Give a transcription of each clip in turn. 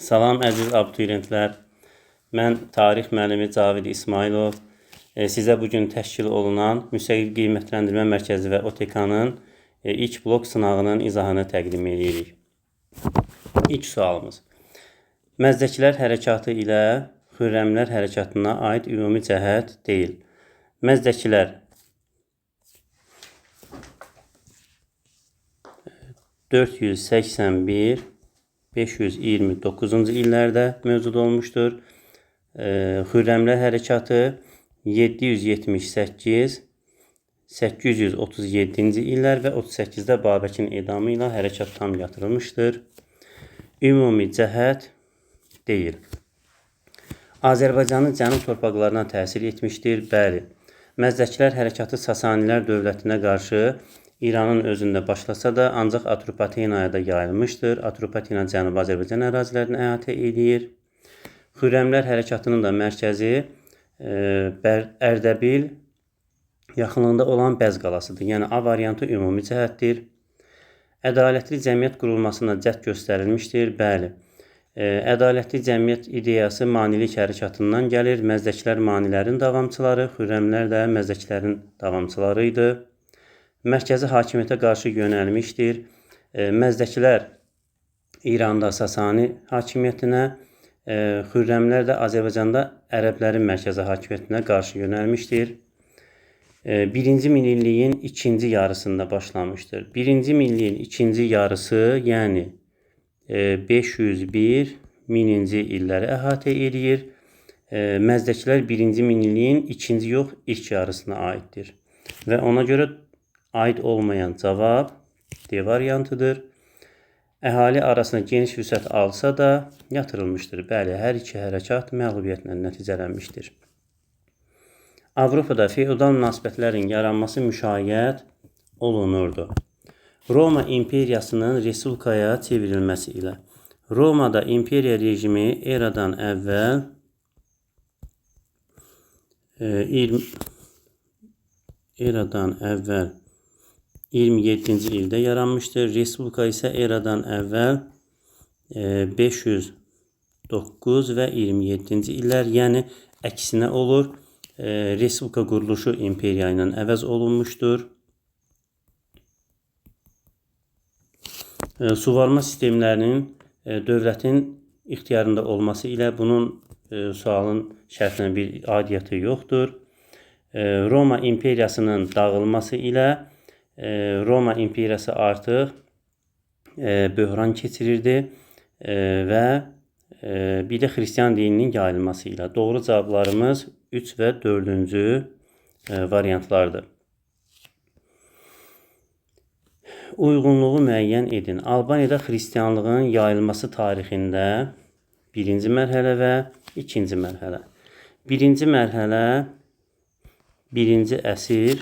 Salam əziz abituriyentlər. Mən tarix müəllimi Cavid İsmailov. Sizə bugün təşkil olunan Müstəqil Qiymətləndirmə Mərkəzi və OTK-nın ilk blok sınağının izahını təqdim edirik. İlk sualımız. Məzdəkilər hərəkatı ilə Xürrəmlər hərəkatına aid ümumi cəhət deyil. Məzdəkilər 481 529-cu illərdə mövcud olmuşdur. Xürrəmlər hərəkatı 778 837-ci illər və 38-də Babəkin edamı ilə hərəkat tam yatırılmışdır. Ümumi cəhət deyil. Azərbaycanın cənub torpaqlarına təsir etmişdir. Bəli. Məzdəkilər hərəkatı Sasanilər dövlətinə qarşı İranın özündə başlasa da, ancaq Atropatenaya da yayılmışdır. Atropatena Cənubi Azərbaycan ərazilərini əhatə edir. Xürrəmlər hərəkatının da mərkəzi Ərdəbil yaxınlığında olan Bəz qalasıdır. Yəni A variantı ümumi cəhətdir. Ədalətli cəmiyyət qurulmasına cəhd göstərilmişdir. Bəli. Ədalətli cəmiyyət ideyası manilik hərəkatından gəlir. Məzdəkilər manilərin davamçıları, Xürrəmlər də məzdəkilərin davamçıları idi. Mərkəzi hakimiyyətə qarşı yönəlmişdir. Məzdəkilər İranda Sasani hakimiyyətinə, Xürrəmlər də Azərbaycanda ərəblərin mərkəzi hakimiyyətinə qarşı yönəlmişdir. Birinci minilliyin ikinci yarısında başlamışdır. Birinci minilliyin ikinci yarısı, yəni 501 mininci illəri əhatə edir. Məzdəkilər birinci minilliyin ikinci yox, ilk yarısına aiddir. Və ona görə aid olmayan cavab D variantıdır. Əhali arasında geniş vüsət alsa da yatırılmışdır. Bəli, hər iki hərəkat məğlubiyyətlə nəticələnmişdir. Avropada feodal münasibətlərin yaranması müşayiət olunurdu. Roma imperiyasının respublikaya çevrilməsi ilə. Romada imperiya rejimi eradan əvvəl 27-ci ildə yaranmışdır. Respublika isə eradan əvvəl 509 və 27-ci illər, yəni əksinə olur. Respublika quruluşu imperiya ilə əvəz olunmuşdur. Suvarma sistemlərinin dövlətin ixtiyarında olması ilə bunun sualın şərtinə bir aidiyyəti yoxdur. Roma imperiyasının dağılması ilə Roma imperiyası artıq böhran keçirirdi və bir də xristian dininin yayılması ilə. Doğru cavablarımız 3 və 4-cü variantlardır. Uyğunluğu müəyyən edin. Albaniyada xristianlığın yayılması tarixində birinci mərhələ və ikinci mərhələ. Birinci mərhələ birinci əsr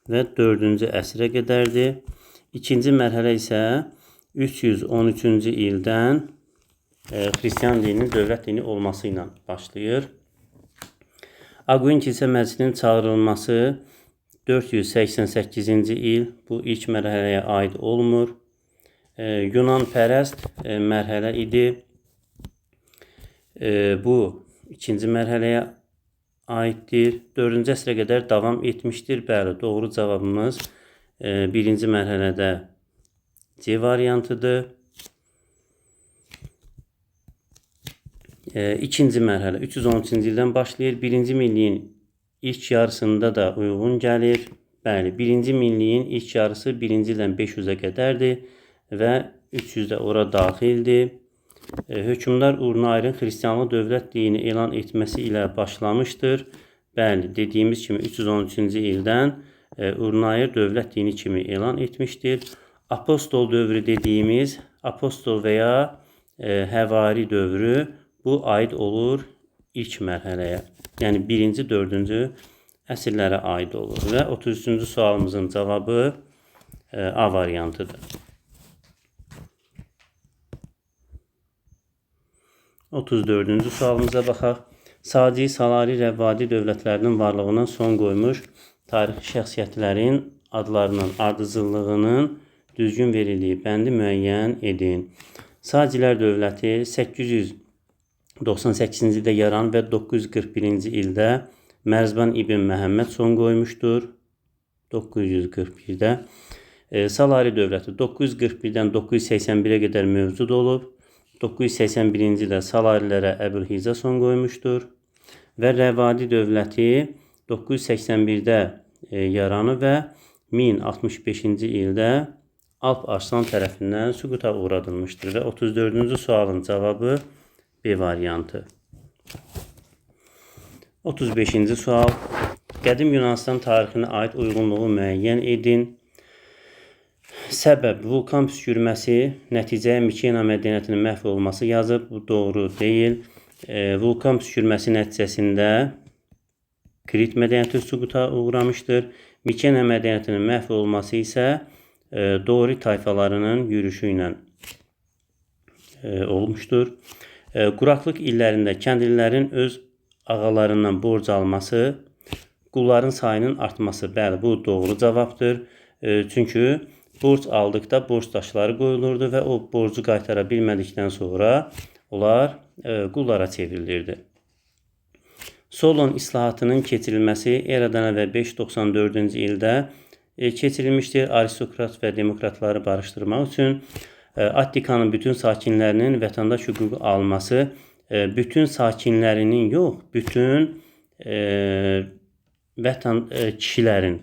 və 4-cü əsrə qədərdir. İkinci mərhələ isə 313-cü ildən xristian dininin dövlət dini olması ilə başlayır. Aquin kilsə məclisinin çağırılması 488-ci il, bu ilk mərhələyə aid olmur. Yunan pərəst mərhələ idi. Bu ikinci mərhələyə aiddir. 4-cü əsrə qədər davam etmişdir. Bəli, doğru cavabımız birinci mərhələdə C variantıdır. İkinci mərhələ 313-cü ildən başlayır. Birinci milliyin ilk yarısında da uyğun gəlir. Bəli, birinci milliyin ilk yarısı birinci ildən 500-ə qədərdir və 300 də ora daxildir. Hökmdar Urnayrın xristianlıq dövlət dini elan etməsi ilə başlamışdır. Bəli, dediyimiz kimi 313-cü ildən Urnayr dövlət dini kimi elan etmişdir. Apostol dövrü dediyimiz apostol və ya həvari dövrü bu aid olur ilk mərhələyə. Yəni 1-ci, 4-cü əsrlərə aid olur. Və 33-cü sualımızın cavabı A variantıdır. 34-cü sualımıza baxaq. Saci, Salari, Rəvvadi dövlətlərinin varlığına son qoymuş tarixi şəxsiyyətlərin adlarının ardıcıllığının düzgün verildiyi bəndi müəyyən edin. Sacilər dövləti 898-ci ildə yaranıb və 941-ci ildə Mərzban İbn Məhəmməd son qoymuşdur. 941-də. Salari dövləti 941-dən 981-ə qədər mövcud olub. 981-ci ildə salarilərə Əbülhiza son qoymuşdur. Və Rəvadi dövləti 981-də yaranıb və 1065-ci ildə Alp Arslan tərəfindən süquta uğradılmışdır. Və 34-cü sualın cavabı B variantı. 35-ci sual. Qədim Yunanıstan tarixinə aid uyğunluğu müəyyən edin. Səbəb vulkan püskürməsi, nəticəyə Mikena mədəniyyətinin məhv olması yazıb. Bu doğru deyil. Vulkan püskürməsi nəticəsində Krit mədəniyyəti süquta uğramışdır. Mikena mədəniyyətinin məhv olması isə Dori tayfalarının yürüşü ilə olmuşdur. Quraqlıq illərində kəndlilərin öz ağalarından borc alması, qulların sayının artması. Bəli, bu doğru cavabdır. Çünki borc aldıqda borc daşları qoyulurdu və o borcu qaytara bilmədikdən sonra onlar qullara çevrilirdi. Solon islahatının keçirilməsi eradan əvvəl 594-cü ildə keçirilmişdir. Aristokrat və demokratları barışdırmaq üçün Attikanın bütün sakinlərinin vətəndaş hüququ alması, bütün sakinlərinin yox, bütün kişilərin.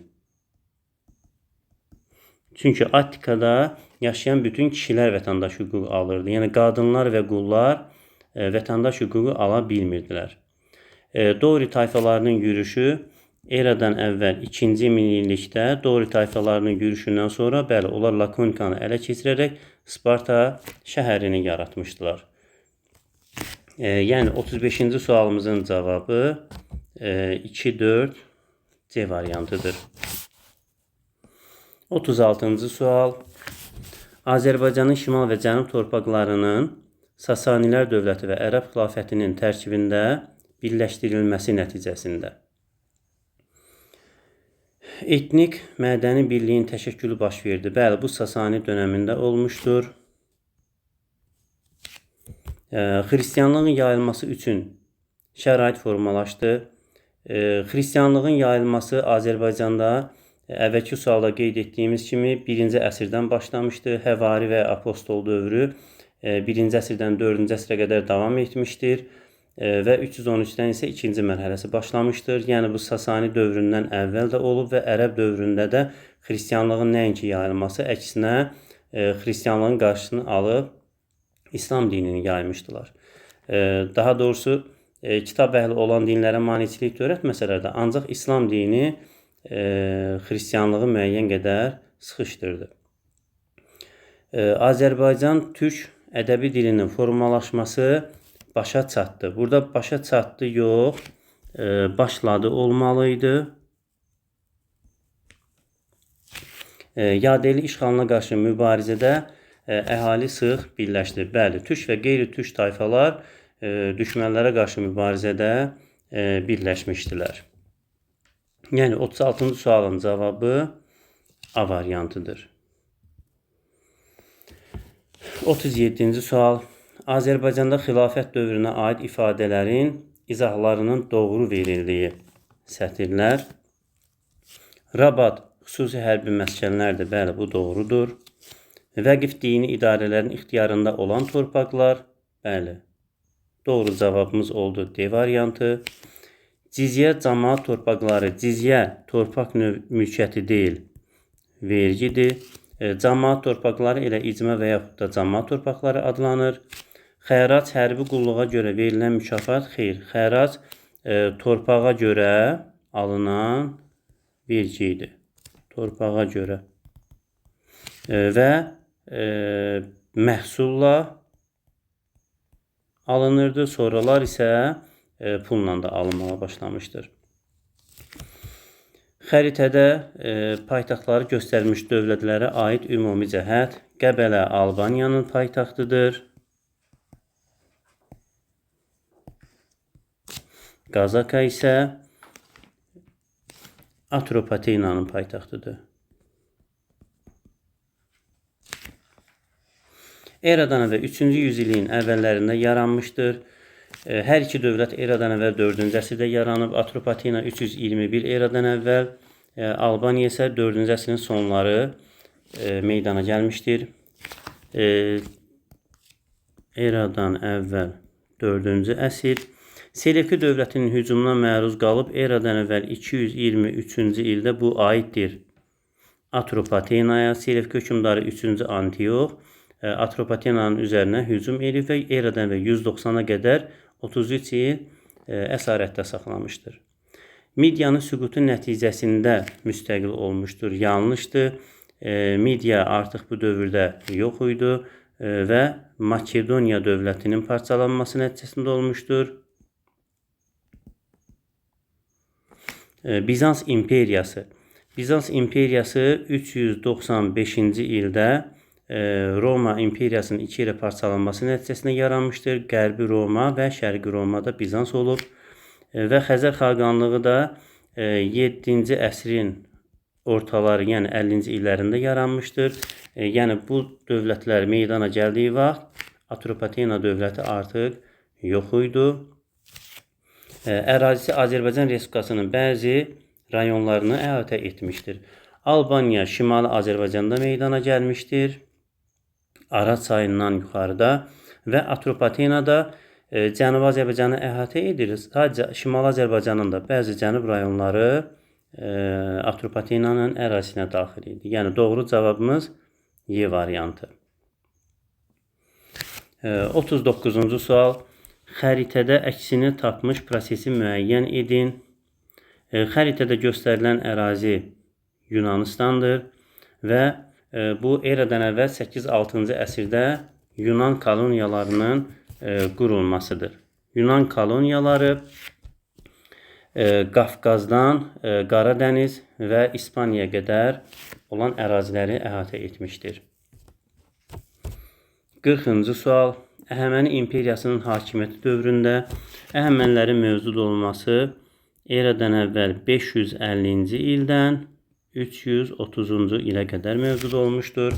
Çünki Attikada yaşayan bütün kişilər vətəndaş hüququ alırdı. Yəni qadınlar və qullar vətəndaş hüququ ala bilmirdilər. Dori tayfalarının yürüşü eradan əvvəl 2-ci minillikdə Dori tayfalarının yürüşündən sonra bəli, onlar Lakonikanı ələ keçirərək Sparta şəhərini yaratmışdılar. Yəni 35-ci sualımızın cavabı 2-4 C variantıdır. 36-cı sual. Azərbaycanın şimal və cənub torpaqlarının Sasanilər dövləti və Ərəb xilafətinin tərkibində birləşdirilməsi nəticəsində etnik mədəni birliyin təşəkkülü baş verdi. Bəli, bu Sasani dönəmində olmuşdur. Xristianlığın yayılması üçün şərait formalaşdı. Xristianlığın yayılması Azərbaycanda əvvəlki sualda qeyd etdiyimiz kimi 1-ci əsrdən başlamışdı. Həvari və apostol dövrü 1-ci əsrdən 4-cü əsrə qədər davam etmişdir. Və 313-dən isə 2-ci mərhələsi başlamışdır. Yəni bu Sasani dövründən əvvəl də olub və Ərəb dövründə də xristianlığın nəinki yayılması, əksinə xristianlığın qarşısını alıb İslam dinini yaymışdılar. Daha doğrusu kitab əhli olan dinlərə maneçilik törətməsələr də ancaq İslam dini xristianlığı müəyyən qədər sıxışdırdı. Azərbaycan türk ədəbi dilinin formalaşması başa çatdı. Burada başa çatdı yox, başladı olmalıydı. Yadeli işğalına qarşı mübarizədə əhali sıx birləşdi. Bəli, türk və qeyri-türk tayfalar düşmənlərə qarşı mübarizədə birləşmişdilər. Yəni 36-cı sualın cavabı A variantıdır. 37-ci sual. Azərbaycanda xilafət dövrünə aid ifadələrin izahlarının doğru verildiyi sətirlər. Rabat xüsusi hərbi məskənlərdir. Bəli, bu doğrudur. Vəqif dini idarələrin ixtiyarında olan torpaqlar. Bəli, doğru cavabımız oldu D variantı. Cizyə cəmaət torpaqları. Cizyə torpaq mülkiyyəti deyil, vergidir. Cəmaət torpaqları elə icma və yaxud da cəmaət torpaqları adlanır. Xərac hərbi qulluğa görə verilən mükafat. Xeyr, xərac torpağa görə alınan vergi idi. Torpağa görə. Və məhsulla alınırdı. Sonralar isə pulla da alınmağa başlamışdır. Xəritədə paytaxtları göstərilmiş dövlətlərə aid ümumi cəhət. Qəbələ Albaniyanın paytaxtıdır. Qazaka isə Atropatenanın paytaxtıdır. Eradan əvvəl 3-cü yüzilliyin əvvəllərində yaranmışdır. Hər iki dövlət eradan əvvəl 4-cü əsrdə yaranıb. Atropatena 321 eradan əvvəl, Albaniya isə 4-cü əsrin sonları meydana gəlmişdir. Eradan əvvəl 4-cü əsr. Selevki dövlətinin hücumuna məruz qalıb eradan əvvəl 223-cü ildə bu aiddir Atropatenaya. Selevki hökmdarı 3-cü Antiox Atropatenanın üzərinə hücum edib və eradan əvvəl 190-a qədər 33 il əsarətdə saxlamışdır. Midiyanın süqutu nəticəsində müstəqil olmuşdur. Yanlışdır. Midiya artıq bu dövrdə yox idi və Makedoniya dövlətinin parçalanması nəticəsində olmuşdur. Bizans imperiyası. Bizans imperiyası 395-ci ildə Roma imperiyasının iki yerə parçalanması nəticəsində yaranmışdır. Qərbi Roma və Şərqi Romada Bizans olub və Xəzər xaqanlığı da 7-ci əsrin ortaları, yəni 50-ci illərində yaranmışdır. Yəni bu dövlətlər meydana gəldiyi vaxt Atropatena dövləti artıq yox idi. Ərazisi Azərbaycan Respublikasının bəzi rayonlarını əhatə etmişdir. Albaniya Şimali Azərbaycanda meydana gəlmişdir. Araz çayından yuxarıda və Atropatenada Cənubi Azərbaycanı əhatə edir. Sadəcə Şimali Azərbaycanın da bəzi cənub rayonları Atropatenanın ərazisinə daxil idi. Yəni doğru cavabımız Y variantı. 39-cu sual. Xəritədə əksini tapmış prosesi müəyyən edin. Xəritədə göstərilən ərazi Yunanistandır və bu eradan əvvəl 8-6-cı əsrdə Yunan koloniyalarının qurulmasıdır. Yunan koloniyaları Qafqazdan Qara Dəniz və İspaniya qədər olan əraziləri əhatə etmişdir. 40-cı sual. Əhəməni imperiyasının hakimiyyəti dövründə Əhəmənilərin mövcud olması eradan əvvəl 550-ci ildən 330-cu ilə qədər mövcud olmuşdur.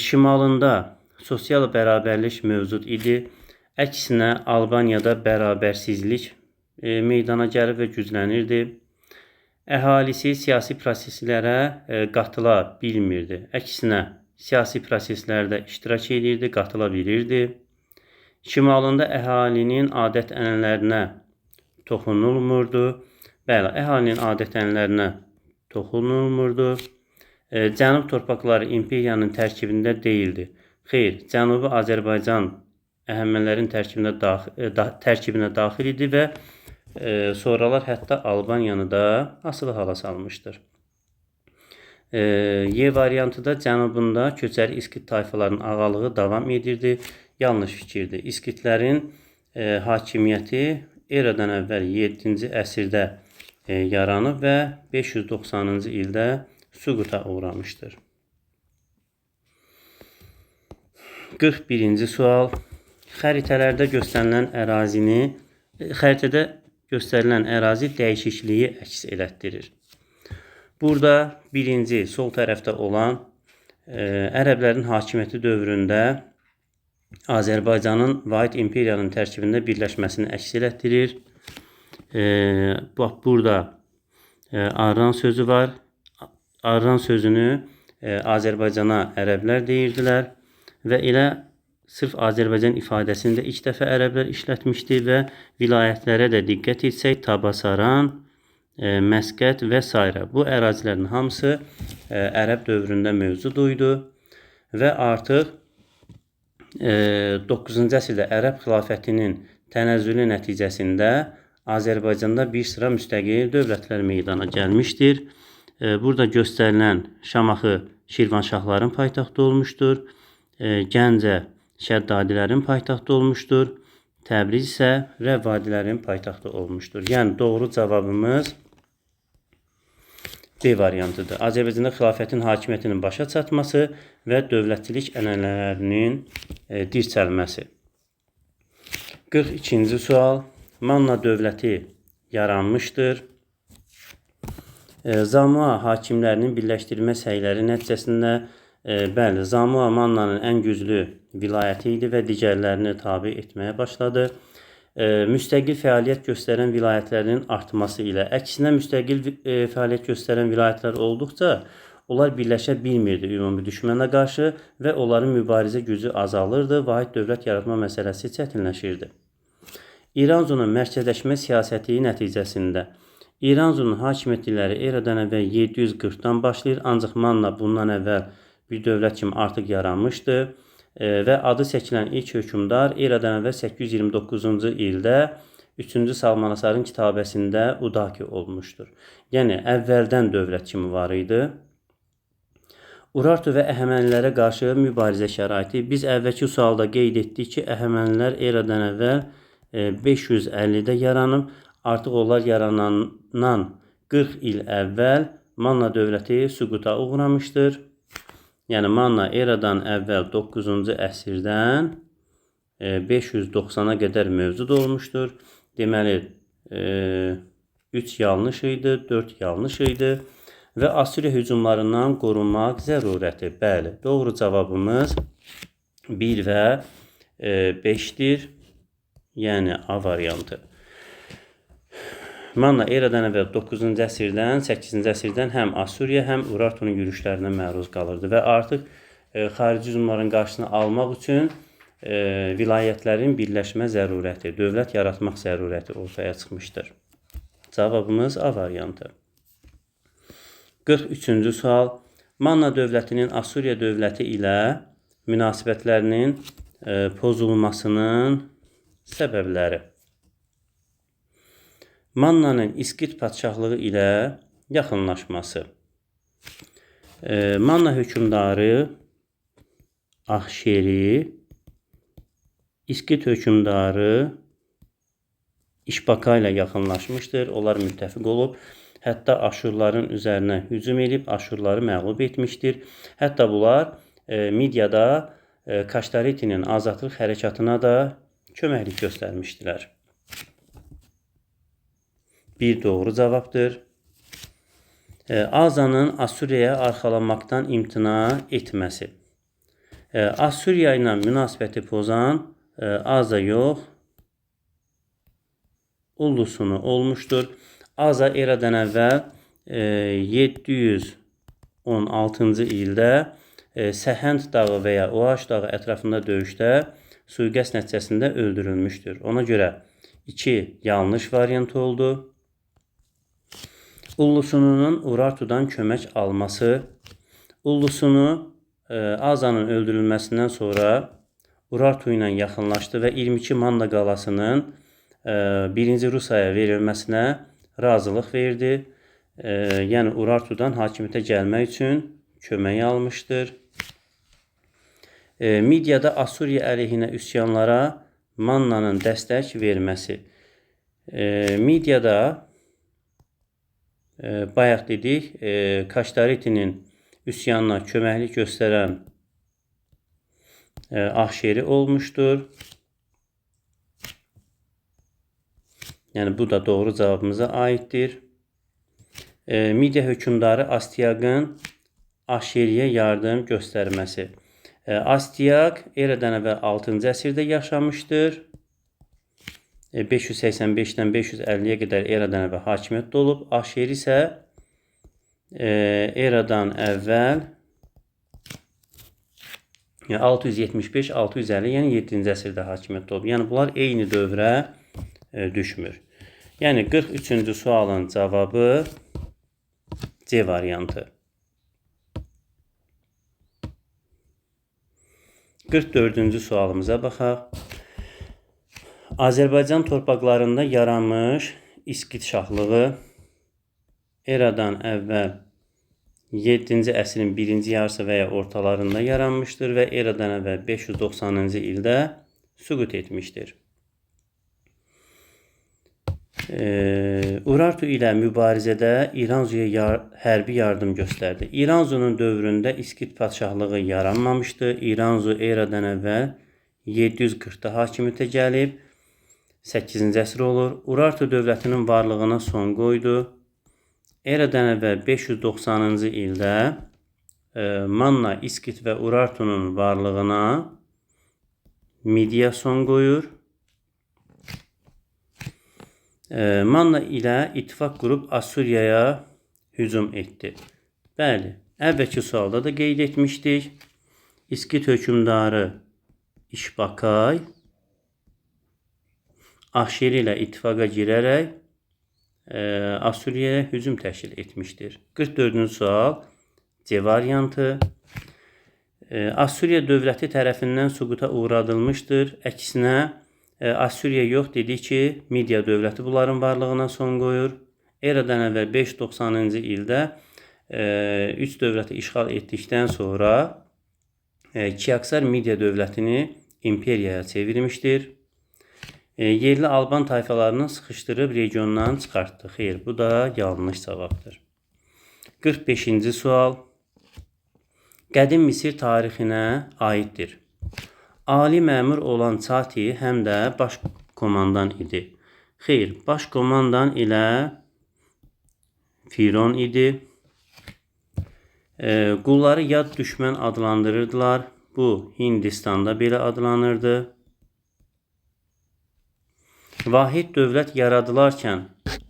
Şimalında sosial bərabərlik mövcud idi. Əksinə Albaniyada bərabərsizlik meydana gəlib və güclənirdi. Əhalisi siyasi proseslərə qatıla bilmirdi. Əksinə siyasi proseslərdə iştirak edirdi, qatıla bilirdi. Şimalında əhalinin adət-ənənələrinə toxunulmurdu. Bəli, əhalinin adət-ənənələrinə toxunulmurdu. Cənub torpaqları imperiyanın tərkibində deyildi. Xeyr, Cənubi Azərbaycan Əhəmənilərin tərkibinə daxil idi və sonralar hətta Albaniyanı da asılı hala salmışdır. Y variantı da cənubunda köçəri İskit tayfalarının ağalığı davam edirdi. Yanlış fikirdir. İskitlərin hakimiyyəti eradan əvvəl 7-ci əsrdə yaranıb və 590-cı ildə süquta uğramışdır. 41-ci sual. Xəritədə göstərilən ərazi dəyişikliyi əks elətdirir. Burada birinci sol tərəfdə olan ərəblərin hakimiyyəti dövründə Azərbaycanın vahid imperiyanın tərkibində birləşməsini əks elətdirir. Bax, burada Arran sözü var. Arran sözünü Azərbaycana ərəblər deyirdilər və elə sırf Azərbaycan ifadəsini də ilk dəfə ərəblər işlətmişdi və vilayətlərə də diqqət etsək, Tabasaran, Məskət və s. Bu ərazilərin hamısı ərəb dövründə mövcud idi və artıq 9-cu əsrdə ərəb xilafətinin tənəzzülü nəticəsində Azərbaycanda bir sıra müstəqil dövlətlər meydana gəlmişdir. Burada göstərilən Şamaxı Şirvanşahların paytaxtı olmuşdur. Gəncə Şəddadilərin paytaxtı olmuşdur. Təbriz isə Rəvvadilərin paytaxtı olmuşdur. Yəni doğru cavabımız B variantıdır. Azərbaycanda xilafətin hakimiyyətinin başa çatması və dövlətçilik ənənələrinin dirçəlməsi. 42-ci sual. Manna dövləti yaranmışdır. Zamua hakimlərinin birləşdirmə səyləri nəticəsində Bəli, Zamua Mannanın ən güclü vilayəti idi və digərlərini tabe etməyə başladı. Müstəqil fəaliyyət göstərən vilayətlərin artması ilə, əksinə müstəqil fəaliyyət göstərən vilayətlər olduqca onlar birləşə bilmirdi ümumi düşmənə qarşı və onların mübarizə gücü azalırdı, vahid dövlət yaratma məsələsi çətinləşirdi. İranzunun mərkəzləşmə siyasəti nəticəsində İranzunun hakimiyyətləri eradan əvvəl 740-dan başlayır, ancaq Manna bundan əvvəl bir dövlət kimi artıq yaranmışdı və adı çəkilən ilk hökmdar eradan əvvəl 829-cu ildə 3-cü Salmanasarın kitabəsində Udaki olmuşdur. Yəni, əvvəldən dövlət kimi var idi. Urartu və Əhəmənilərə qarşı mübarizə şəraiti. Biz əvvəlki sualda qeyd etdik ki, Əhəmənilər eradan əvvəl 550-də yaranıb. Artıq onlar yaranandan 40 il əvvəl Manna dövləti süquta uğramışdır. Yəni, Manna eradan əvvəl 9-cu əsrdən 590-a qədər mövcud olmuşdur. Deməli, 3 yanlış idi, 4 yanlış idi və Assuriya hücumlarından qorunmaq zərurəti. Bəli, doğru cavabımız 1 və 5-dir, yəni A variantı. Manna eradan əvvəl 9-cu əsrdən, 8-ci əsrdən həm Assuriya, həm Urartunun yürüşlərinə məruz qalırdı və artıq xarici hücumların qarşısını almaq üçün vilayətlərin birləşmə zərurəti, dövlət yaratmaq zərurəti ortaya çıxmışdır. Cavabımız A variantı. 43-cü sual. Manna dövlətinin Assuriya dövləti ilə münasibətlərinin pozulmasının səbəbləri. Mannanın İskit padşahlığı ilə yaxınlaşması. Manna hökmdarı Ahşeri, İskit hökmdarı İşbaka ilə yaxınlaşmışdır. Onlar müttəfiq olub. Hətta Aşurların üzərinə hücum edib, Aşurları məğlub etmişdir. Hətta bunlar Midyada Kaştaritinin azadlıq hərəkatına da köməklik göstərmişdilər. Bir doğru cavabdır. Azanın Assuriyaya arxalanmaqdan imtina etməsi. Assuriya ilə münasibəti pozan Aza yox, Ullusunu olmuşdur. Aza eradan əvvəl 716-cı ildə Səhənd dağı və ya Oaş dağı ətrafında döyüşdə sui-qəsd nəticəsində öldürülmüşdür. Ona görə 2 yanlış variant oldu. Ullusununun Urartudan kömək alması. Ullusunu Azanın öldürülməsindən sonra Urartu ilə yaxınlaşdı və 22 Manna qalasının 1-ci Rusaya verilməsinə razılıq verdi. Yəni, Urartudan hakimiyyətə gəlmək üçün kömək almışdır. Midyada Assuriya əleyhinə üsyanlara Mannanın dəstək verməsi. Midyada bayaq dedik, Kaştaritinin üsyanına köməklik göstərən Ahşeri olmuşdur. Yəni, bu da doğru cavabımıza aiddir. Midya hökmdarı Astiaqın Ahşeriyə yardım göstərməsi. Astiaq eradan əvvəl 6-cı əsrdə yaşamışdır. 585-dən 550-yə qədər eradan əvvəl hakimiyyətdə olub. Ahşeri isə eradan əvvəl 675-650, yəni 7-ci əsrdə hakimiyyətdə olub. Yəni, bunlar eyni dövrə düşmür. Yəni, 43-cü sualın cavabı C variantı. 44-cü sualımıza baxaq. Azərbaycan torpaqlarında yaranmış İskit şahlığı eradan əvvəl 7-ci əsrin 1-ci yarısı və ya ortalarında yaranmışdır və eradan əvvəl 590-cı ildə süqut etmişdir. Urartu ilə mübarizədə İranzuya hərbi yardım göstərdi. İranzunun dövründə İskit padşahlığı yaranmamışdı. İranzu eradan əvvəl 740-da hakimiyyətə gəlib, 8-ci əsr olur. Urartu dövlətinin varlığına son qoydu. Eradan əvvəl 590-cı ildə Manna, İskit və Urartunun varlığına Midiya son qoyur. Manna ilə ittifaq qurub Assuriyaya hücum etdi. Bəli, əvvəlki sualda da qeyd etmişdik. İskit hökmdarı İşbakay Ahşeri ilə ittifaqa girərək Assuriyaya hücum təşkil etmişdir. 44-cü sual C variantı. Assuriya dövləti tərəfindən süquta uğradılmışdır. Əksinə Assuriya yox dedi ki, Midiya dövləti bunların varlığına son qoyur. Eradan əvvəl 590-cı ildə üç dövləti işğal etdikdən sonra Kiaksar Midiya dövlətini imperiyaya çevirmişdir. Yerli Alban tayfalarını sıxışdırıb regiondan çıxartdı. Xeyr, bu da yanlış cavabdır. 45-ci sual. Qədim Misir tarixinə aiddir. Ali məmur olan Çati həm də baş komandan idi. Xeyr, baş komandan ilə Firon idi. Qulları yad düşmən adlandırırdılar. Bu, Hindistanda belə adlanırdı. Vahid dövlət yaradılarkən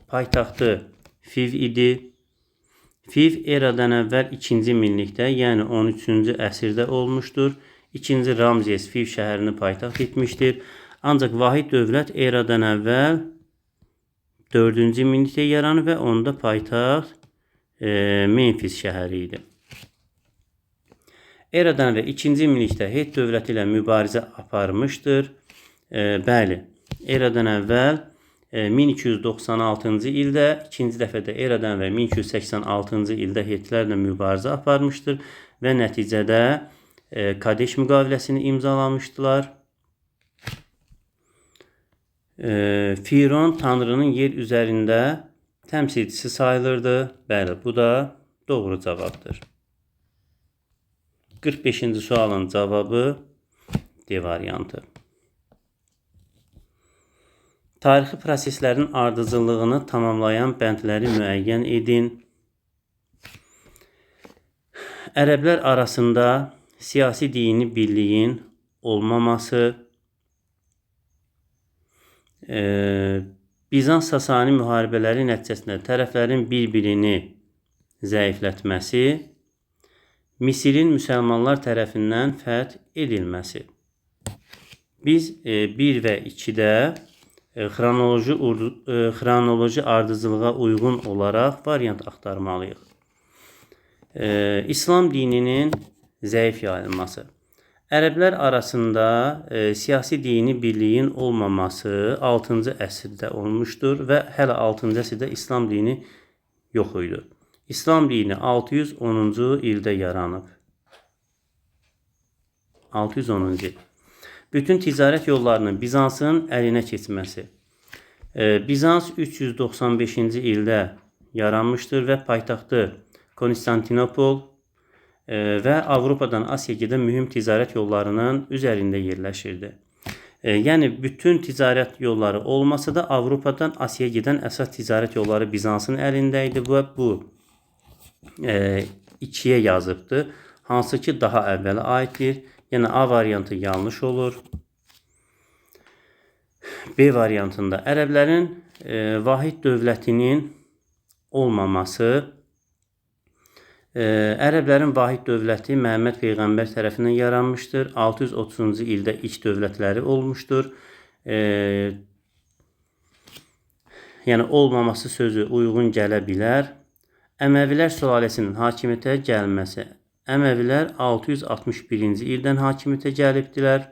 paytaxtı Fiv idi. Fiv eradan əvvəl 2-ci minlikdə, yəni 13-cü əsrdə olmuşdur. 2-ci Ramzes Fiv şəhərini paytaxt etmişdir. Ancaq Vahid dövlət eradan əvvəl 4-cü minlikdə yaranır və onda paytaxt Memfis şəhəri idi. Eradan və 2-ci minlikdə Het dövləti ilə mübarizə aparmışdır. Bəli, eradan əvvəl 1296-cı ildə, ikinci dəfədə eradan və 1286-cı ildə Hetlərlə mübarizə aparmışdır və nəticədə Kadeş müqaviləsini imzalamışdılar. Firon Tanrının yer üzərində təmsilçisi sayılırdı. Bəli, bu da doğru cavabdır. 45-ci sualın cavabı D variantı. Tarixi proseslərin ardıcıllığını tamamlayan bəndləri müəyyən edin. Ərəblər arasında siyasi dini birliyin olmaması, Bizans-Sasani müharibələri nəticəsində tərəflərin bir-birini zəiflətməsi, Misirin müsəlmanlar tərəfindən fəth edilməsi. Biz 1 və 2-də xronoloji ardıcılığa uyğun olaraq variant axtarmalıyıq. İslam dininin zəif yayılması. Ərəblər arasında siyasi dini birliyin olmaması 6-cı əsrdə olmuşdur və hələ 6-cı əsrdə İslam dini yox idi. İslam dini 610-cu ildə yaranıb. 610-cu il. Bütün ticarət yollarının Bizansın əlinə keçməsi. Bizans 395-ci ildə yaranmışdır və paytaxtı Konstantinopol və Avropadan Asiyaya gedən mühüm ticarət yollarının üzərində yerləşirdi. Yəni, bütün ticarət yolları olmasa da Avropadan Asiyaya gedən əsas ticarət yolları Bizansın əlində idi. Bu 2-yə yazıbdır. Hansı ki, daha əvvələ aiddir. Yəni, A variantı yanlış olur. B variantında ərəblərin vahid dövlətinin olmaması. Ərəblərin vahid dövləti Məhəmməd Peyğəmbər tərəfindən yaranmışdır. 630-cu ildə ilk dövlətləri olmuşdur. Yəni, olmaması sözü uyğun gələ bilər. Əməvilər sülaləsinin hakimiyyətə gəlməsi. Əməvilər 661-ci ildən hakimiyyətə gəlibdilər.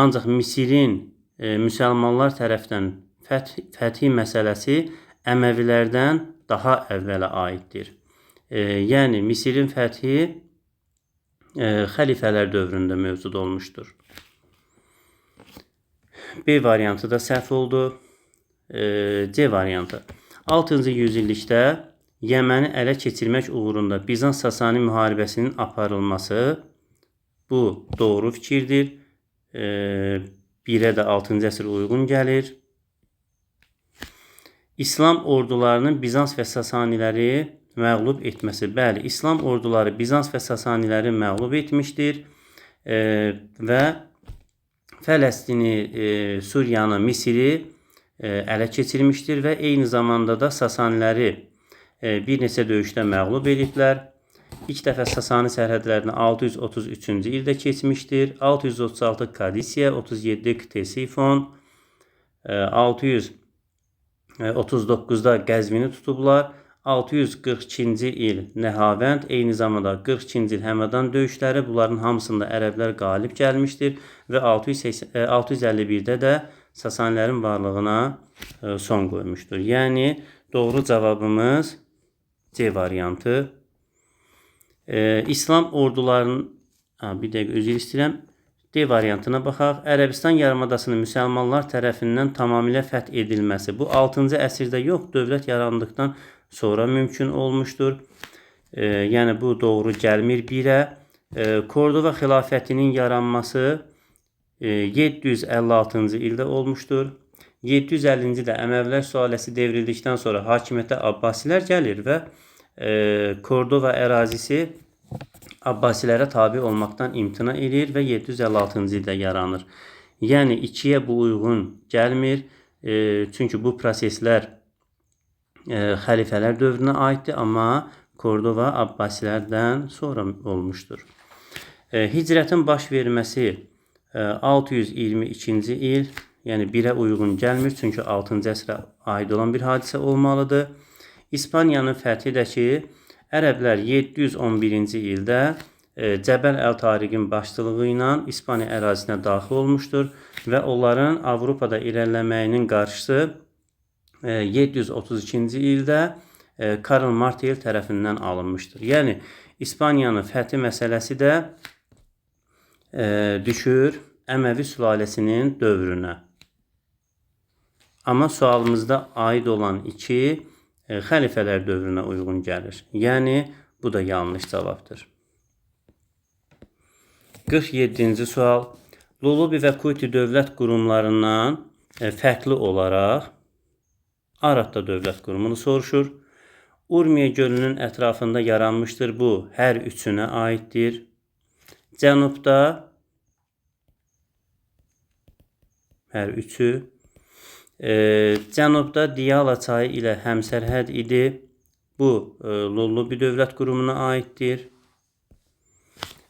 Ancaq Misirin müsəlmanlar tərəfindən fəthi məsələsi Əməvilərdən daha əvvələ aiddir. Yəni, Misirin fəthi xəlifələr dövründə mövcud olmuşdur. B variantı da səhv oldu. C variantı. 6-cı yüzillikdə Yəməni ələ keçirmək uğrunda Bizans-Sasani müharibəsinin aparılması bu doğru fikirdir. 1-ə də 6-cı əsr uyğun gəlir. İslam ordularının Bizans və Sasaniləri məğlub etməsi. Bəli, İslam orduları Bizans və Sasaniləri məğlub etmişdir və Fələstini, Suriyanı, Misiri ələ keçirmişdir və eyni zamanda da Sasaniləri bir neçə döyüşdə məğlub ediblər. İlk dəfə Sasani sərhədlərini 633-cü ildə keçmişdir. 636 Kadisiya, 37 Ktesifon, 639-da Qəzvini tutublar. 642-ci il Nəhavənd, eyni zamanda 42-ci il Həmədan döyüşləri, bunların hamısında ərəblər qalib gəlmişdir və 651-də də Sasanilərin varlığına son qoymuşdur. Yəni doğru cavabımız C variantı. İslam ordularının bir dəqiqə üzr istəyirəm. D variantına baxaq. Ərəbistan yarımadasının müsəlmanlar tərəfindən tamamilə fəth edilməsi. Bu 6-cı əsrdə yox, dövlət yarandıqdan sonra mümkün olmuşdur. Yəni bu doğru gəlmir 1-ə. Kordova xilafətinin yaranması 756-cı ildə olmuşdur. 750-ci ildə Əməvilər sülaləsi devrildikdən sonra hakimiyyətə Abbasilər gəlir və Kordova ərazisi Abbasilərə tabi olmaqdan imtina edir və 756-cı ildə yaranır. Yəni 2-yə bu uyğun gəlmir. Çünki bu proseslər xəlifələr dövrünə aiddir, amma Kordova Abbasilərdən sonra olmuşdur. Hicrətin baş verməsi 622-ci il, yəni 1-ə uyğun gəlmir, çünki 6-cı əsrə aid olan bir hadisə olmalıdır. İspaniyanın fəthi də ki, ərəblər 711-ci ildə Cəbəl Əl-Tariqin başçılığı ilə İspaniya ərazisinə daxil olmuşdur və onların Avropada irəliləməyinin qarşısı 732-ci ildə Karl Martel tərəfindən alınmışdır. Yəni, İspaniyanın fəthi məsələsi də düşür Əməvi sülaləsinin dövrünə. Amma sualımızda aid olan 2 xəlifələr dövrünə uyğun gəlir. Yəni, bu da yanlış cavabdır. 47-ci sual. Lulubi və Kuti dövlət qurumlarından fərqli olaraq Aratda dövlət qurumunu soruşur. Urmiya gölünün ətrafında yaranmışdır. Bu, hər üçünə aiddir. Cənubda hər üçü. Cənubda Diyala çayı ilə həmsərhəd idi. Bu, Lullubi dövlət qurumuna aiddir.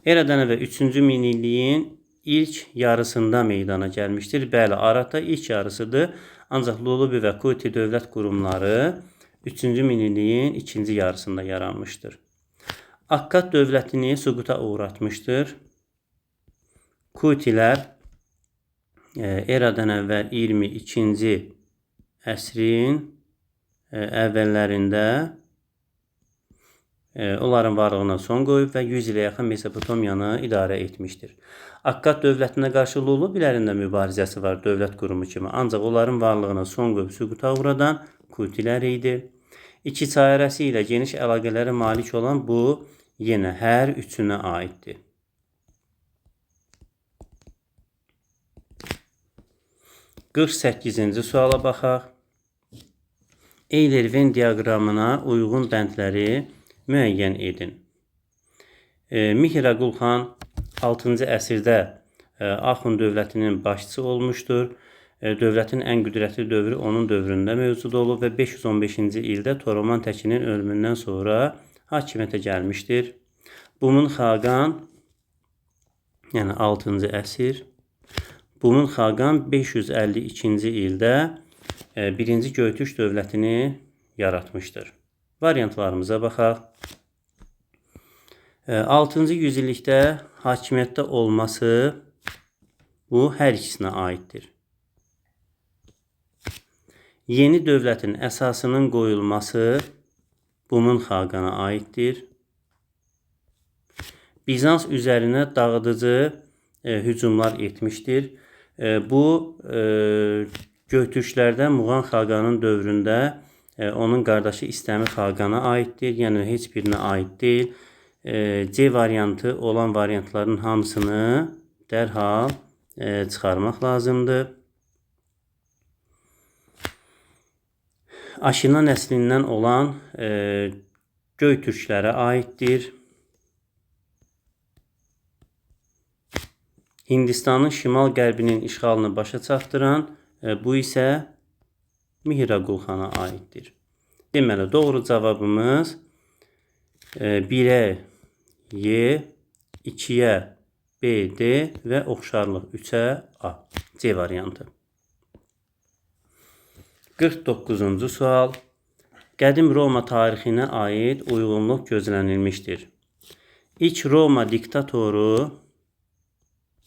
Eradan əvvəl 3-cü minilliyin ilk yarısında meydana gəlmişdir. Bəli, Aratda ilk yarısıdır. Ancaq Lulubi və Kuti dövlət qurumları 3-cü minilliyin ikinci yarısında yaranmışdır. Akkad dövlətini süquta uğratmışdır. Kutilər eradan əvvəl 22-ci əsrin əvvəllərində onların varlığına son qoyub və 100 ilə yaxın Mesopotamiyanı idarə etmişdir. Akkad dövlətinə qarşı Lulubilərin də mübarizəsi var dövlət qurumu kimi. Ancaq onların varlığına son qoyub süquta uğradan Kutilər idi. İki çay arası ilə geniş əlaqələrə malik olan bu yenə hər üçünə aiddir. Qırx 8-ci suala baxaq. Eyler-Venn diaqramına uyğun bəndləri müəyyən edin. Mihraqul xan 6-cı əsrdə Axund dövlətinin başçısı olmuşdur. Dövlətin ən qüdrətli dövrü onun dövründə mövcud olub və 515-ci ildə Toraman Təkinin ölümündən sonra hakimiyyətə gəlmişdir. Bumun Xaqan, yəni 6-cı əsr, Bumun Xaqan 552-ci ildə 1-ci Göytürk dövlətini yaratmışdır. Variantlarımıza baxaq. 6-cı yüzillikdə hakimiyyətdə olması bu hər ikisinə aiddir. Yeni dövlətin əsasının qoyulması Bumun Xaqana aiddir. Bizans üzərinə dağıdıcı hücumlar etmişdir. Bu Göytürklərdə Muğan Xaqanın dövründə onun qardaşı İstəmir Xaqana aiddir. Yəni heç birinə aid deyil. C variantı olan variantların hamısını dərhal çıxarmaq lazımdır. Aşina nəslindən olan Göytürklərə aiddir. Hindistanın şimal-qərbinin işğalını başa çatdıran, bu isə Mihiraqul xana aiddir. Deməli, doğru cavabımız 1-ə Y, 2-yə B, D və oxşarlıq 3-ə A. C variantı. 49-cu sual. Qədim Roma tarixinə aid uyğunluq gözlənilmişdir. İlk Roma diktatoru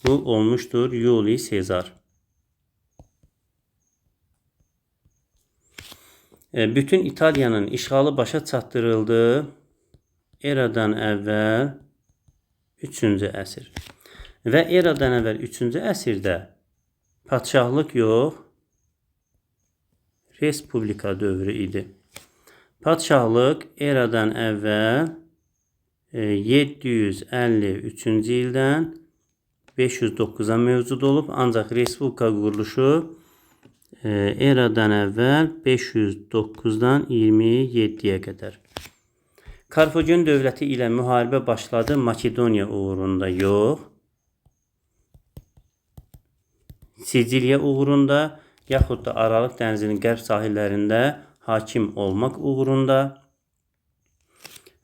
bu olmuşdur Yuli Sezar. Bütün İtaliyanın işğalı başa çatdırıldı. Eradan əvvəl 3-cü əsr. Və eradan əvvəl 3-cü əsrdə padşahlıq yox, respublika dövrü idi. Padşahlıq eradan əvvəl 753-cü ildən 509-a mövcud olub, ancaq respublika quruluşu eradan əvvəl 509-dan 27-yə qədər. Karfagen dövləti ilə müharibə başladı Makedoniya uğrunda yox, Siciliya uğrunda, yaxud da Aralıq dənizinin qərb sahillərində hakim olmaq uğrunda.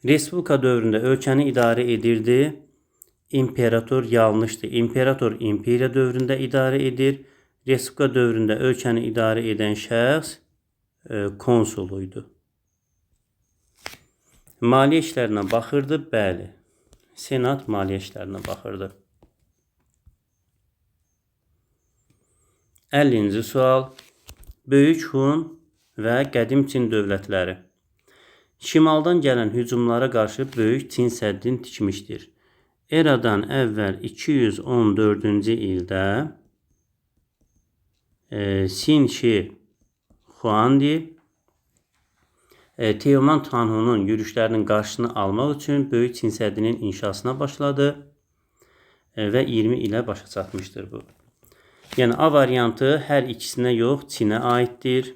Respublika dövründə ölkəni idarə edirdi. İmperator yanlışdır. İmperator imperiya dövründə idarə edir. Respublika dövründə ölkəni idarə edən şəxs konsuluydu. Maliyyə işlərinə baxırdı, bəli. Senat maliyyə işlərinə baxırdı. 50-ci sual. Böyük Hun və Qədim Çin dövlətləri. Şimaldan gələn hücumlara qarşı Böyük Çin səddini tikmişdir. Eradan əvvəl 214-cü ildə Sin Shi Huangdi Teoman Tanhu'nun yürüşlərinin qarşısını almaq üçün Böyük Çin səddinin inşasına başladı və 20 ilə başa çatmışdır bu. Yəni A variantı hər ikisinə yox, Çinə aiddir.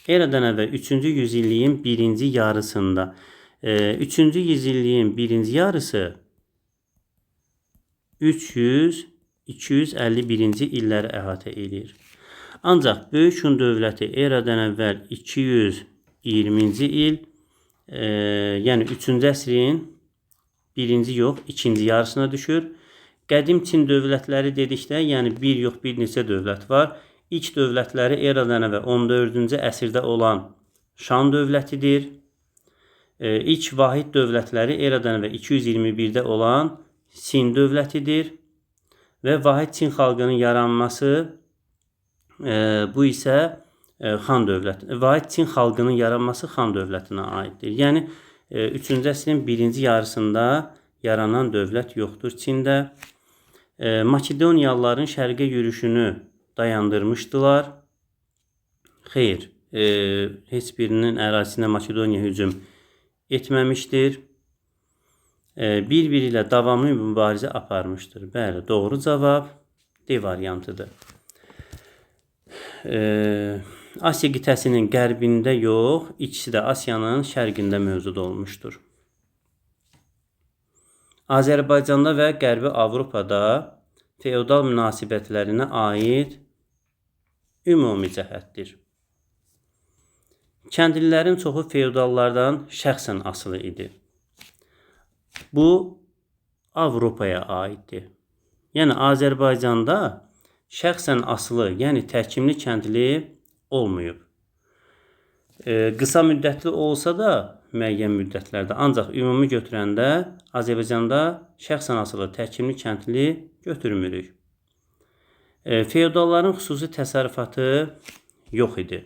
Eradan əvvəl 3-cü yüzilliyin birinci yarısında 3-cü yüzilliyin birinci yarısı 300-251-ci illəri əhatə edir. Ancaq Böyük Hun dövləti eradan əvvəl 220-ci il, yəni 3-cü əsrin birinci yox, ikinci yarısına düşür. Qədim Çin dövlətləri dedikdə, yəni bir yox, bir neçə dövlət var. İlk dövlətləri eradan əvvəl 14-cü əsrdə olan Şan dövlətidir. İlk vahid dövlətləri eradan əvvəl 221-də olan Sin dövlətidir. Və vahid Çin xalqının yaranması bu isə Xan dövləti. Vahid Çin xalqının yaranması Xan dövlətinə aiddir. Yəni 3-cü əsrin birinci yarısında yaranan dövlət yoxdur Çində. Makedoniyalıların şərqə yürüşünü dayandırmışdılar. Xeyr, heç birinin ərazisinə Makedoniya hücum etməmişdir. Bir-biri ilə davamlı mübarizə aparmışdır. Bəli, doğru cavab D variantıdır. Asiya qitəsinin qərbində yox, ikisi də Asiyanın şərqində mövcud olmuşdur. Azərbaycanda və Qərbi Avropada feodal münasibətlərinə aid ümumi cəhətdir. Kəndlilərin çoxu feodallardan şəxsən asılı idi. Bu Avropaya aiddir. Yəni Azərbaycanda şəxsən asılı, yəni təkimli kəndli olmayıb. Qısa müddətli olsa da müəyyən müddətlərdə, ancaq ümumi götürəndə Azərbaycanda şəxsən asılı təkimli kəndli götürmürük. Feodalların xüsusi təsərrüfatı yox idi.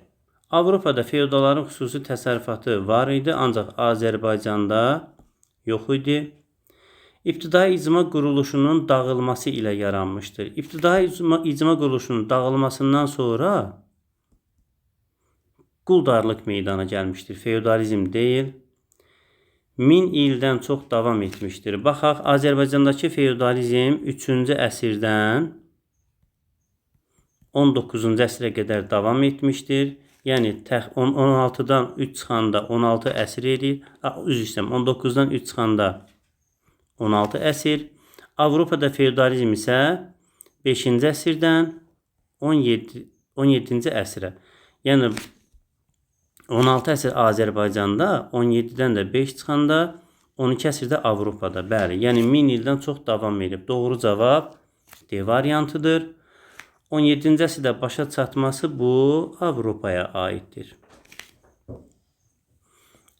Avropada feodalların xüsusi təsərrüfatı var idi, ancaq Azərbaycanda yox idi. İbtidai icma quruluşunun dağılması ilə yaranmışdır. İbtidai icma quruluşunun dağılmasından sonra quldarlıq meydana gəlmişdir. Feodalizm deyil. 1000 ildən çox davam etmişdir. Baxaq, Azərbaycandakı feodalizm 3-cü əsrdən 19-cu əsrə qədər davam etmişdir. Yəni 16-dan 3 çıxanda 16 əsr edir. Üzr istəyirəm, 19-dan 3 çıxanda 16 əsr. Avropada feodalizm isə 5-ci əsrdən 17-ci əsrə. Yəni 16 əsr Azərbaycanda, 17-dən də 5 çıxanda 12 əsrdə Avropada. Bəli, yəni 1000 ildən çox davam edib. Doğru cavab D variantıdır. 17-ci əsrdə başa çatması bu Avropaya aiddir.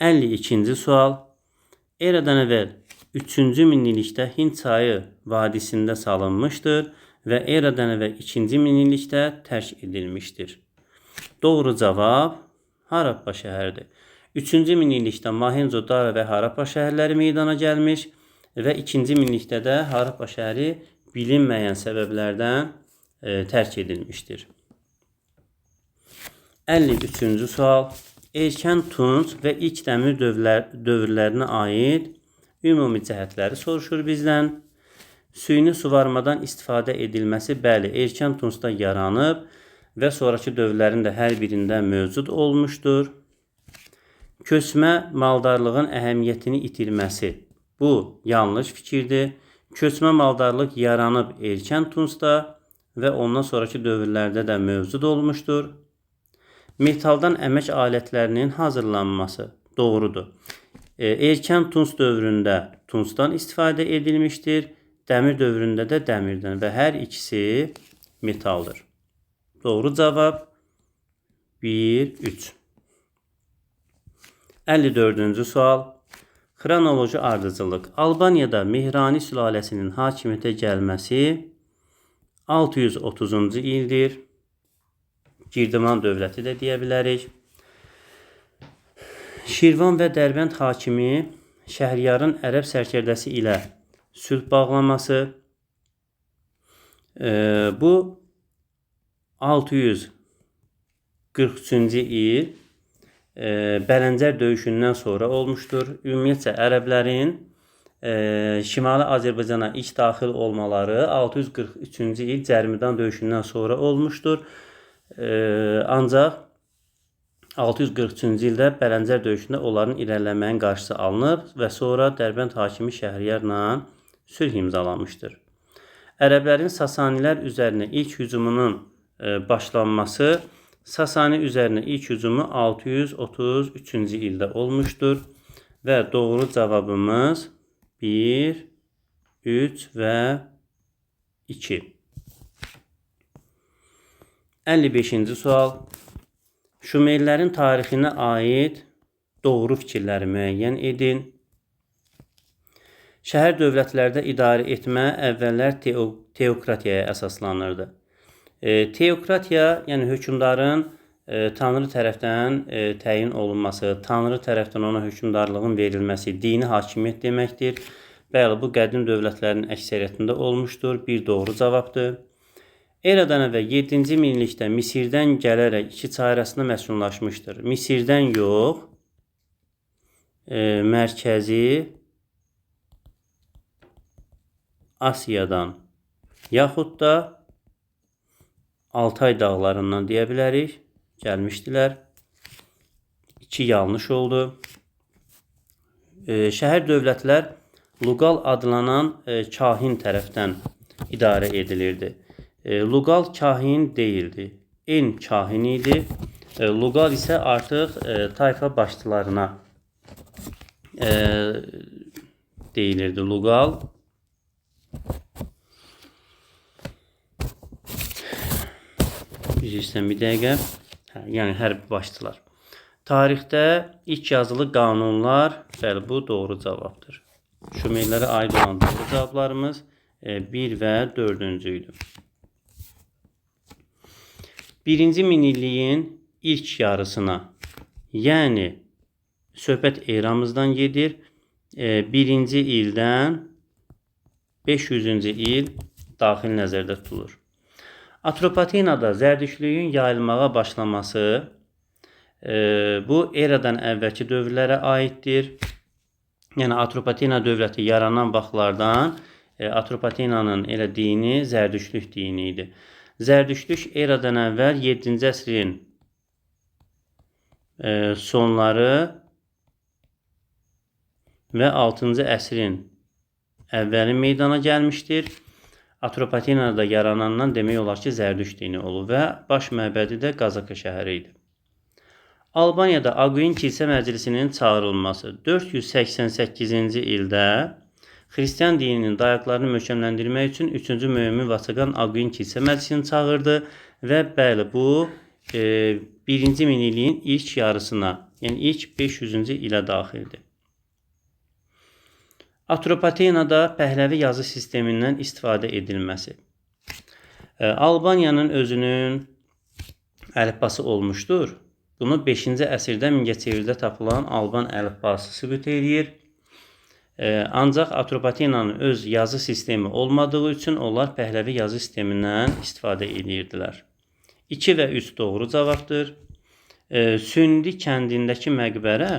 52-ci sual. Eradan əvvəl 3-cü minillikdə Hind çayı vadisində salınmışdır və eradan əvvəl 2-ci minillikdə tərk edilmişdir. Doğru cavab Harappa şəhəridir. 3-cü minillikdə Mohenjo-Daro və Harappa şəhərləri meydana gəlmiş və 2-ci minillikdə də Harappa şəhəri bilinməyən səbəblərdən tərk edilmişdir. 53-cü sual. Erkən Tunc və ilk dəmir dövrlərinə aid ümumi cəhətləri soruşur bizdən. Süni suvarmadan istifadə edilməsi, bəli, erkən Tuncda yaranıb və sonraki dövrlərin də hər birində mövcud olmuşdur. Köçmə maldarlığın əhəmiyyətini itirməsi, bu yanlış fikirdir. Köçmə maldarlıq yaranıb erkən Tuncda və ondan sonraki dövrlərdə də mövcud olmuşdur. Metaldan əmək alətlərinin hazırlanması doğrudur. Erkən Tunc dövründə tuncdan istifadə edilmişdir, dəmir dövründə də dəmirdən və hər ikisi metaldır. Doğru cavab 1, 3. 54-cü sual. Xronoloji ardıcıllıq. Albaniyada Mehrani sülaləsinin hakimiyyətə gəlməsi 630-cu ildir. Girdiman dövləti də deyə bilərik. Şirvan və Dərbənd hakimi Şəhriyarın ərəb sərkərdəsi ilə sülh bağlaması. Bu 643-cü il Bələncər döyüşündən sonra olmuşdur. Ümumiyyətcə, ərəblərin Şimali Azərbaycana ilk daxil olmaları 643-cü il Cərmidan döyüşündən sonra olmuşdur. Ancaq 643-cü ildə Bələncər döyüşündə onların irəliləməyin qarşısı alınıb və sonra Dərbənd hakimi Şəhriyarla sülh imzalamışdır. Ərəblərin Sasanilər üzərinə ilk hücumunun başlanması, Sasani üzərinə ilk hücumu 633-cü ildə olmuşdur və doğru cavabımız 1, 3 və 2. 55-ci sual. Şumerlərin tarixinə aid doğru fikirləri müəyyən edin. Şəhər dövlətlərdə idarə etmə əvvəllər teokratiyaya əsaslanırdı. Teokratiya, yəni hökmdarın Tanrı tərəfdən təyin olunması, Tanrı tərəfdən ona hökmdarlığın verilməsi, dini hakimiyyət deməkdir. Bəli, bu qədim dövlətlərin əksəriyyətində olmuşdur. Bir doğru cavabdır. Eradan əvvəl 7-ci minillikdə Misirdən gələrək iki çay arasında məskunlaşmışdır. Misirdən yox, mərkəzi Asiyadan, yaxud da Altay dağlarından deyə bilərik, gəlmişdilər. 2 yanlış oldu. Şəhər dövlətlər Luqal adlanan kahin tərəfdən idarə edilirdi. Luqal kahin deyildi, en kahin idi. Luqal isə artıq tayfa başçılarına deyilirdi. Luqal bir dəqiqə, yəni hərbi başçılar. Tarixdə ilk yazılı qanunlar, bəli, bu doğru cavabdır. Şumerlərə aid olan doğru cavablarımız 1 və 4-cü idi. 1-ci minilliyin ilk yarısına, yəni söhbət eramızdan gedir. 1-ci ildən 500-cü il daxil nəzərdə tutulur. Atropatenada zərdüştlüyün yayılmağa başlaması, bu eradan əvvəlki dövrlərə aiddir. Yəni Atropatena dövləti yaranan vaxtlardan Atropatenanın elə dini zərdüştlük dini idi. Zərdüştlük eradan əvvəl 7-ci əsrin sonları və 6-cı əsrin əvvəli meydana gəlmişdir. Atropatenada yaranandan demək olar ki, Zərdüşt dini olub və baş məbədi də Qazaka şəhəri idi. Albaniyada Aguin Kilsə Məclisinin çağırılması 488-ci ildə Xristian dininin dayaqlarını möhkəmləndirmək üçün 3-cü Mömin Vatikan Aguin Kilsə Məclisini çağırdı və bəli, bu 1-ci minilliyin ilk yarısına, yəni ilk 500-cü ilə daxildir. Atropatenada Pəhləvi yazı sistemindən istifadə edilməsi. Albaniyanın özünün əlifbası olmuşdur. Bunu 5-ci əsrdə Mingəçevirdə tapılan Alban əlifbası sübut edir. Ancaq Atropatenanın öz yazı sistemi olmadığı üçün onlar Pəhləvi yazı sistemindən istifadə edirdilər. 2 və 3 doğru cavabdır. Sündi kəndindəki məqbərə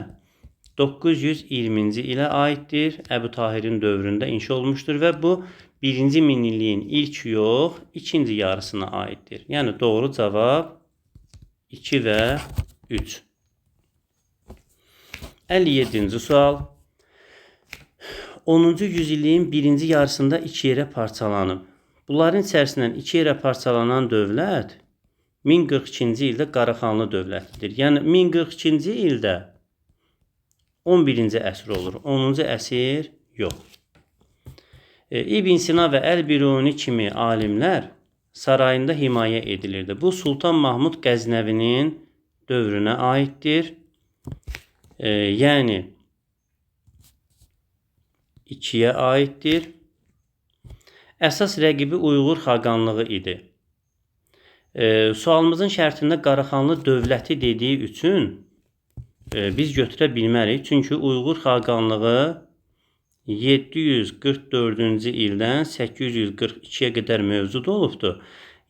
920-ci ilə aiddir. Əbu Tahirin dövründə inşa olmuşdur və bu 1-ci minilliyin ilk yox, ikinci yarısına aiddir. Yəni doğru cavab 2 və 3. 57-ci sual. 10-cu yüzilliyin 1-ci yarısında 2 yerə parçalanıb. Bunların içərisindən 2 yerə parçalanan dövlət 1042-ci ildə Qaraxanlı dövlətidir. Yəni 1042-ci ildə 11-ci əsr olur. 10-cu əsr yox. İbn Sina və Əl-Biruni kimi alimlər sarayında himayə edilirdi. Bu Sultan Mahmud Qəznəvinin dövrünə aiddir. Yəni 2-yə aiddir. Əsas rəqibi Uyğur xaqanlığı idi. Sualımızın şərtində Qaraxanlı dövləti dediyi üçün biz götürə bilmərik. Çünki Uyğur xaqanlığı 744-cü ildən 842-yə qədər mövcud olubdur.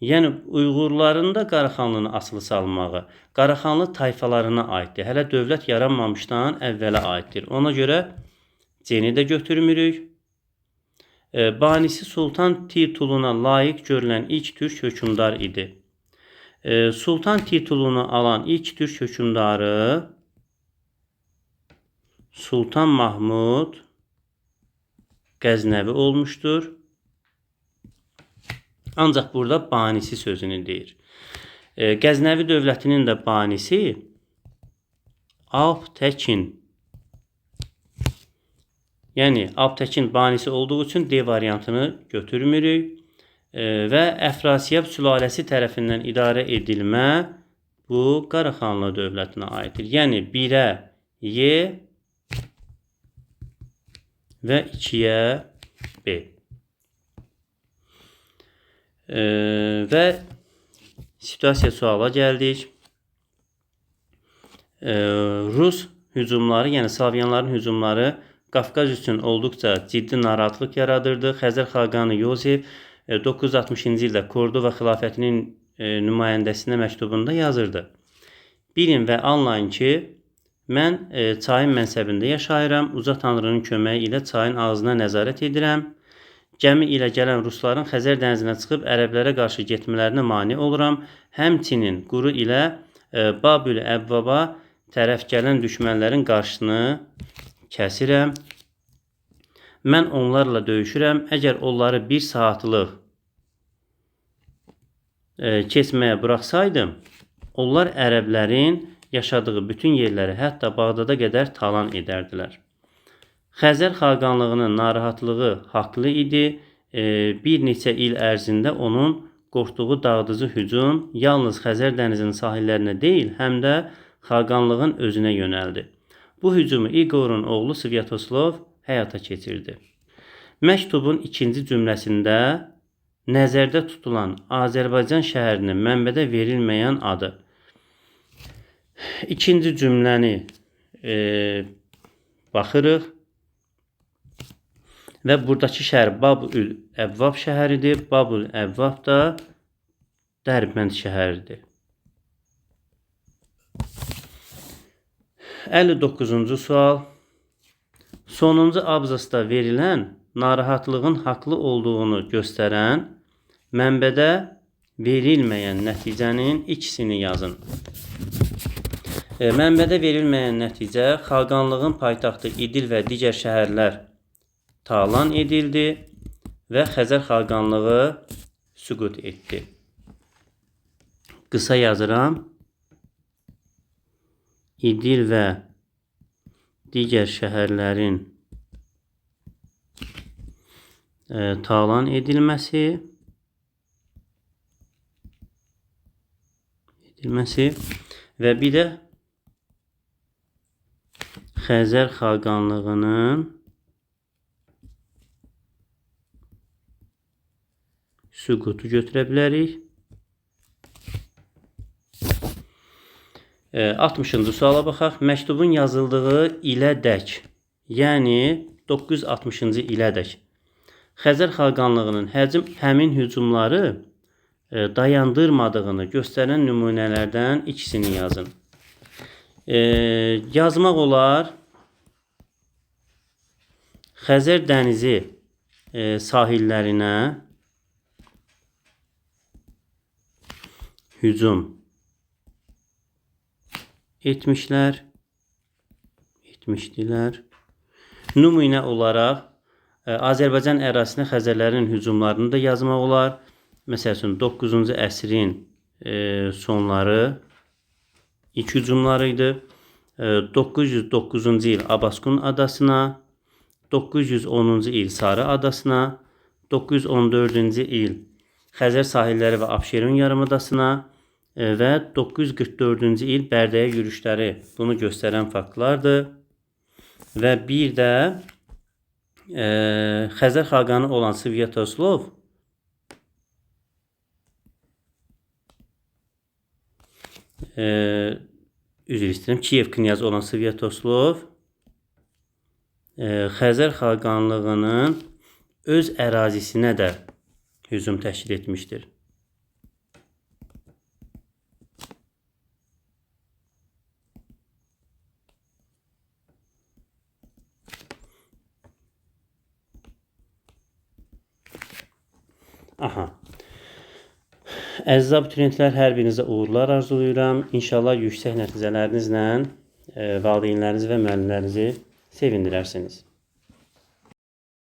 Yəni Uyğurların da Qaraxanlının asılı salmağı Qaraxanlı tayfalarına aiddir. Hələ dövlət yaranmamışdan əvvələ aiddir. Ona görə C-ni də götürmürük. Banisi Sultan tituluna layiq görülən ilk türk hökmdar idi. Sultan titulunu alan ilk türk hökmdarı Sultan Mahmud Qəznəvi olmuşdur. Ancaq burada banisi sözünü deyir. Qəznəvi dövlətinin də banisi Alptəkin. Yəni Alptəkin banisi olduğu üçün D variantını götürmürük. Və Əfrasiyab sülaləsi tərəfindən idarə edilmə bu Qaraxanlı dövlətinə aiddir. Yəni 1-ə Y və 2-yə B. Və situasiya suala gəldik. Rus hücumları, yəni Slavyanların hücumları Qafqaz üçün olduqca ciddi narahatlıq yaradırdı. Xəzər xaqanı Yosif 960-cı ildə Kordova xilafətinin nümayəndəsinə məktubunda yazırdı. Bilin və anlayın ki, mən çayın mənsəbində yaşayıram, uca tanrının köməyi ilə çayın ağzına nəzarət edirəm. Gəmi ilə gələn rusların Xəzər dənizinə çıxıb ərəblərə qarşı getmələrinə mane oluram. Həmçinin quru ilə Babül-Əvvaba tərəf gələn düşmənlərin qarşısını kəsirəm. Mən onlarla döyüşürəm. Əgər onları 1 saatlıq keçməyə buraxsaydım, onlar ərəblərin yaşadığı bütün yerləri, hətta Bağdada qədər talan edərdilər. Xəzər xaqanlığının narahatlığı haqlı idi. Bir neçə il ərzində onun qorxduğu dağıdıcı hücum yalnız Xəzər dənizinin sahillərinə deyil, həm də xaqanlığın özünə yönəldi. Bu hücumu İqorun oğlu Svyatoslav həyata keçirdi. Məktubun ikinci cümləsində nəzərdə tutulan Azərbaycan şəhərinin mənbədə verilməyən adı. İkinci cümləni baxırıq və buradakı şəhər Babül-Əvvab şəhəridir. Babül-Əvvab da Dərbənd şəhəridir. 59-cu sual. Sonuncu abzasda verilən narahatlığın haqlı olduğunu göstərən mənbədə verilməyən nəticənin ikisini yazın. Mənbədə verilməyən nəticə xaqanlığın paytaxtı İdil və digər şəhərlər talan edildi və Xəzər xaqanlığı süqut etdi. Qısa yazıram. İdil və digər şəhərlərin talan edilməsi və bir də Xəzər xaqanlığının süqutu götürə bilərik. 60-cı suala baxaq. Məktubun yazıldığı ilədək, yəni 960-cı ilədək Xəzər xaqanlığının həmin hücumları dayandırmadığını göstərən nümunələrdən ikisini yazın. Yazmaq olar. Xəzər dənizi sahillərinə hücum etmişdilər. Nümunə olaraq Azərbaycan ərazisinə Xəzərlərin hücumlarını da yazmaq olar. Məsəl üçün 9-cu əsrin sonları ilk hücumları idi. 909-cu il Abaskun adasına, 910-cu il Sarı adasına, 914-cü il Xəzər sahilləri və Abşeron yarımadasına və 944-cü il Bərdəyə yürüşləri bunu göstərən faktlardır. Və bir də Xəzər xaqanı olan Svyatoslav Kiyev knyazı olan Svyatoslav Xəzər xaqanlığının öz ərazisinə də hücum təşkil etmişdir. Əziz abituriyentlər, hər birinizə uğurlar arzulayıram. İnşallah yüksək nəticələrinizlə valideynlərinizi və müəllimlərinizi sevindirərsiniz.